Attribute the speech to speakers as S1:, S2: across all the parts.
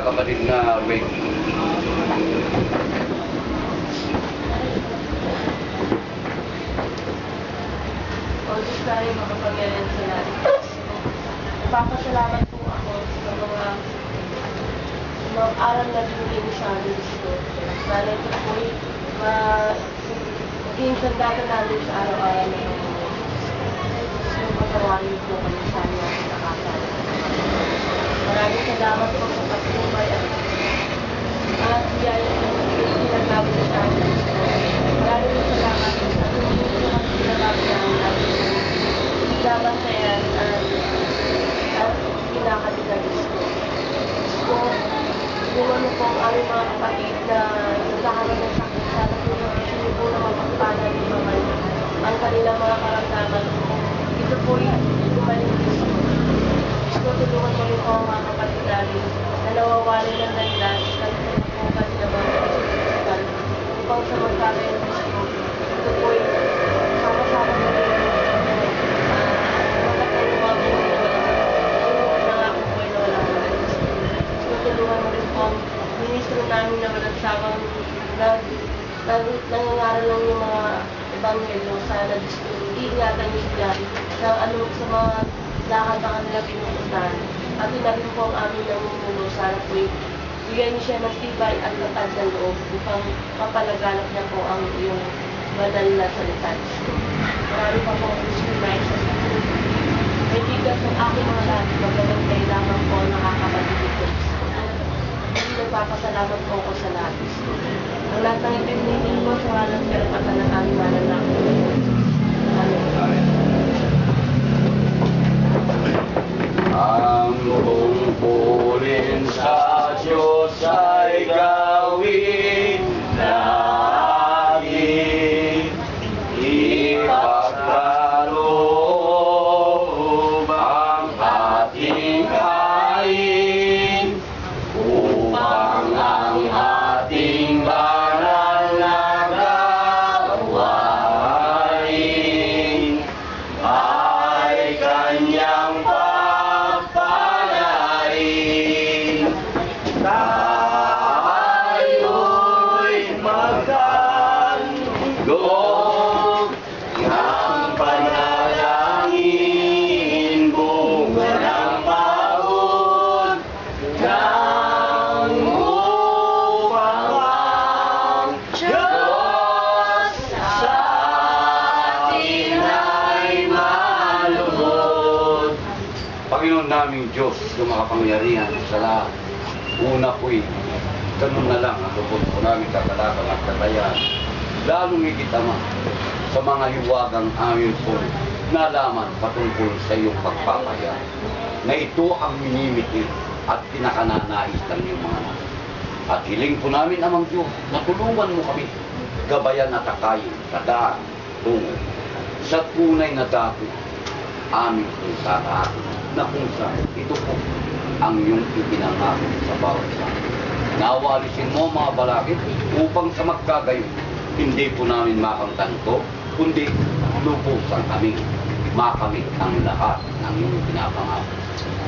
S1: kapatid na Wade.
S2: Diyos tayo makapangyarihan sa lahat. Nagpapasalamat po ako sa mga aral na binigay mo sa amin, Diyos. Sana ito po'y maging sandata namin sa araw-araw na Panginoon. Diyos, patawarin po kami sa amin natin nakasala. Maraming salamat po sa pagtubay at biyaya na pinaglaban na sa amin, Diyos. Maraming salamat sa pagtubay at pinaglaban namin. Labantayan at kinakatigan ko. So, kung ano po ang aming mga kapatid na nagkakaroon ng sakit, sana po na po na mapagpanan ni Maman ang kanilang mga karamdaman. Ito po yung gumaling Diyos ko. Diyos ko, tulungan mo rin po ang mga kapatid namin na nawawali ng landas, nagpapagpukan ng mga physical upang sa magkakaroon Diyos ko. Ito po yung sama-sama mo rin tulungan mo rin po ang ministro namin na walang sawang nangangaral lang yung mga ebanghelyo. Sana iingatan niyo sila sa mga lakad na kanila pinupuntahan. At yun na rin po ang aming namumulo. Sana po bigyan niyo siya ng tibay at tatag ng loob upang mapalaganap niya po ang iyong banal na salita. Marami pa po ang gusto na isa sa may tigas ng aking mga lahat, magagantay lamang po nakakapagigit ko. Nagpapasalamat po ako sa lahat. Ang lahat ng ipinigil ko sa walang karapatan ng aming mananakot. Amen.
S1: Ang tungkulin sa Diyos ay gawin lagi. Ipagkaloob ang ating kain upang ang ating banal na gawain ay kanyang pagpalain. Tayo'y magkandog ng panalangin, bunga ng pagod ng upang ang Diyos sa atin ay malugod. Panginoon naming Diyos, na makapangyarihan sa lahat. Una po'y, ganun na lang ang lubos po namin kakalakang at katayan. Lalong higit Ama, sa mga hiwagang amin po nalaman patungkol sa iyong pagpapaya, na ito ang minimitin at pinakananais ng iyong mga anak. At hiling po namin, Amang Diyos, na tulungan mo kami, gabayan at akayin sa daan, tungo, sa tunay na dati, aming kung saan, na kung saan, ito po ang iyong ipinangako sa bawat isa. Nawalisin mo mga balakid upang sa magkagayon, hindi po namin makamtan ito, kundi lubusan kami, makamit ang lahat ng iyong pinapangako.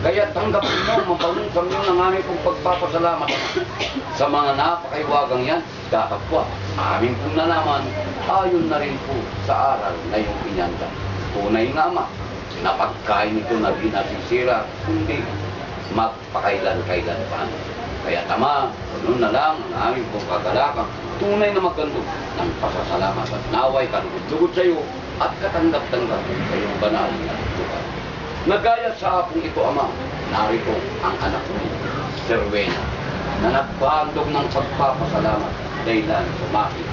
S1: Kaya tanggapin mo, mapalusang yun ang aming pong pagpapasalamat sa mga napakaiwagang yan, datapwa. Aming pong nalaman, ayon na rin po sa aral na iyong inyanda. Tunay nga Ama, na pagkain ito na di nasisira, kundi magpakailan-kailan pa. Kaya tama, ganun na lang ang aming pong kagalakang tunay na magandog ng pasasalamat at naway kalugod-lugod sa iyo at katanggap-tanggap sa iyong banal na lugar. Nagaya sa apong ito, Ama, narito ang anak mo, si Rowena, na nagbandog ng pagpapasalamat dahilan sumakit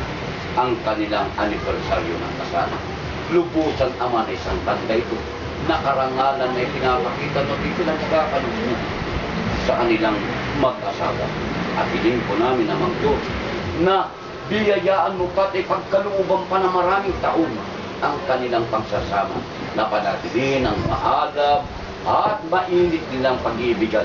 S1: ang kanilang anibersaryo ng kasal. Lubusan, Ama, na isang tanda ito na karangalan na ipinapakita na ipinagkakalugod sa kanilang mag-asawa. At hiling po namin, Amang Diyos, na biyayaan mo pat ipagkalooban pa na maraming taon ang kanilang pagsasama, na panatilihin ang maagap at mainit nilang pag-iibigan,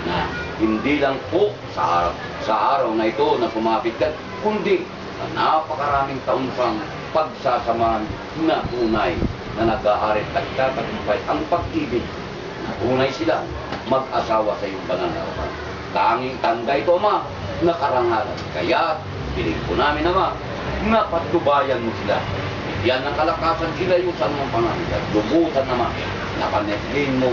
S1: na hindi lang po sa araw na ito na pumapit ka, kundi sa napakaraming taon pang pagsasamahan na tunay na nag-aarit at tatagumpay ang pag-ibig na tunay sila mag-asawa sa iyong banal na araw.
S3: Tanging tanda ito, Ama, na karangalan. Kaya, piling po namin, Ama, na patnubayan mo sila. Bigyan ng kalakasan sila yung sa mga pangangkat. Lubutan naman na panetlin mo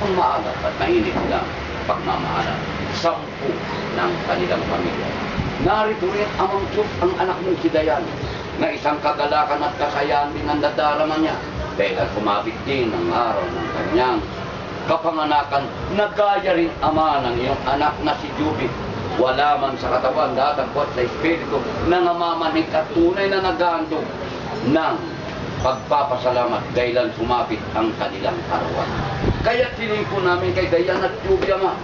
S3: ang maalat at mainit nilang pagmamahalan. 10 ng kanilang pamilya. Narito rin amang Diyos ang anak mong si Dayan, na isang kagalakan at kakayahan din ang nadarama niya dahil kumapit din ang araw ng kanyang kapanganakan. Nagaya rin Ama ng iyong anak na si Jubit. Wala man sa katawan, datagpot sa Espiritu na namamanig at tunay na naghahandog ng pagpapasalamat dahilan sumapit ang kanilang arawan. Kaya tinig po namin kay Dayan at Jubit, Ama,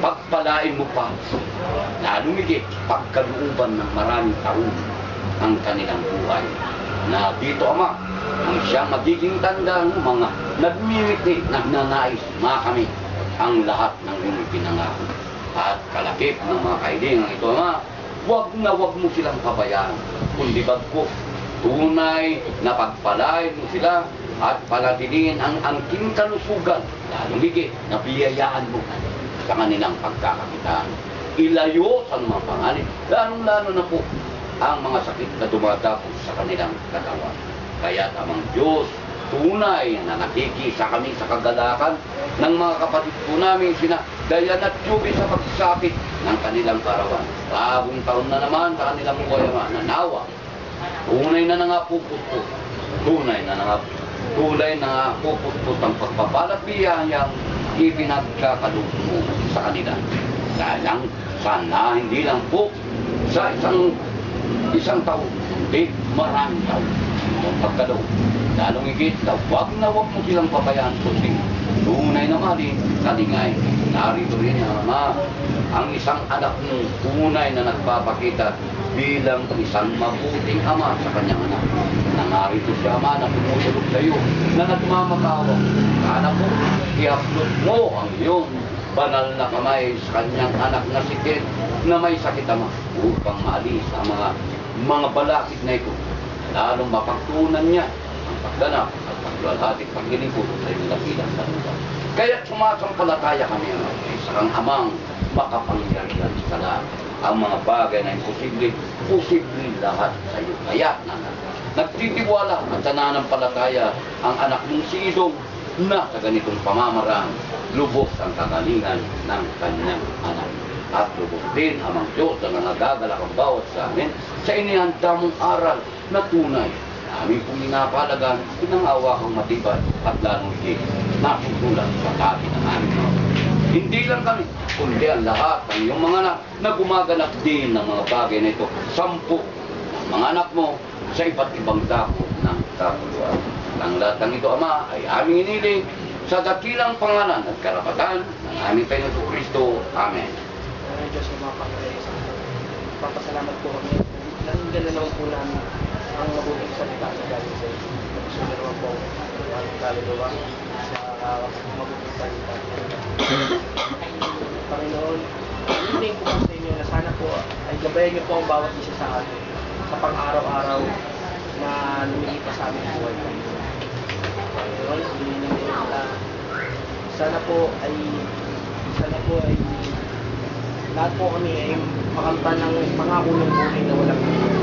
S3: pagpalain mo pa, lalo higit pagkalooban ng maraming taon ang kanilang buhay. Na dito, Ama, ang siyang magiging tanda ng mga nagmimiti, nagnanais, makamit ang lahat ng iyong pinangako. At kalakip ng mga kailangan ito, Ama, wag mo silang pabayaan, kundi bagko tunay na pagpalain mo sila at palatilin ang angking kalusugan, lalo higit na biyayaan mo sa kanilang pagkakakitaan. Ilayo sa mga panganib, lalong-lalo na po ang mga sakit na dumadapos sa kanilang katawan. Kaya tamang Diyos, tunay na nakikisa kami sa kagalakan ng mga kapatid po namin, sina Dayan at Jubit, sa pagsapit ng kanilang karawan. Bagong taon na naman sa kanilang buhay, Ama, nanawa. Tunay na nangapuputput. Tunay na nangapuputput ang pagpapalat biyayang ipinagkakaloob mo sa kanila. Dalang sana hindi lang po sa isang taon, kundi maraming taon ang pagkaloob. Lalong higit na wag mo silang pabayaan, kundi tunay na maling kalingay. Narito rin, Ama, ang isang anak mo tunay na nagpapakita bilang isang mabuting ama sa kanyang anak. Nangarito siya, Ama, na tumusulog sa iyo, na nagmamakawang. Sana po, i-upload mo ang iyong banal na kamay sa kanyang anak na si Ted, na may sakit, Ama, upang maalis ang mga balakid na ito. Lalong mapagtunan niya ang pagganap at paglalhatik, paglilingkod sa iyong dakilang dalugan. Kaya sumasampalataya kami, Ama, sa kang amang makapangyarihan sa lahat. Ang mga bagay na imposible, posible lahat sa iyo. Kaya nagtitiwala at nananampalataya ang anak mong si Idong na sa ganitong pamamaraan, lubos ang kagalingan ng kanyang anak. At lubos din amang Diyos na nagagalak ang bawat sa amin sa inihanda mong aral na tunay. Namin pong inapalagan, pinangawa kang matibay at lalong higit nasusulat sa tabi ng aming mga. Hindi lang kami, kundi ang lahat ng iyong mga anak na gumaganap din ng mga bagay na ito. 10 ng mga anak mo sa iba't ibang dako ng kapuluan. Ang lahat ng ito, Ama, ay aming iniling sa dakilang pangalan at karapatan ng aming Panginoon Kristo. Amen.
S1: Diyos ng mga Panginoon, papasalamat po kami. Nanggala naman po namin ang mabuting salita na galing sa iyo. Nagsulat naman po ang kaluluwa sa mabuting salita. Panginoon, hiniling ko po sa inyo na sana po ay gabayan niyo po ang bawat isa sa atin sa pang-araw-araw na lumilipas sa aming buhay. Panginoon, hiniling ko sana po ay lahat po kami ay makamtan ng pangako ng buhay na walang sana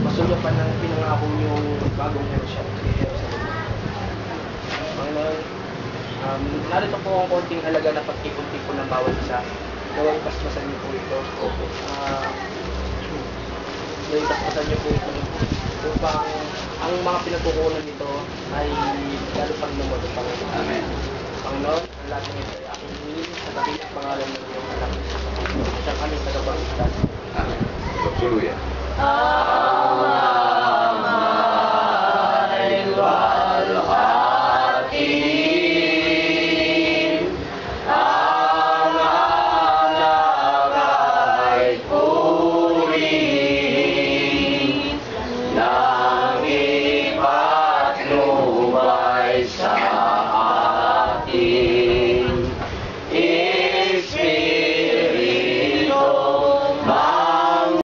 S1: masulapan ng pinangako niyong bagong Jerusalem. Panginoon, narito po ang konting halaga na pagtipon-tipon ng bawat isa. Nawang paspasan niyo po ito. Nawang paspasan niyo po ito upang ang mga pinagkukunan nito ay lalo pang lumado, Panginoon.
S3: Amen.
S1: Panginoon, ang lahat ng ito ay aking hiniling sa dakilang pangalan ng iyong anak. Siyang aming tagapagligtas.
S3: Amen. Hallelujah.
S2: Amen.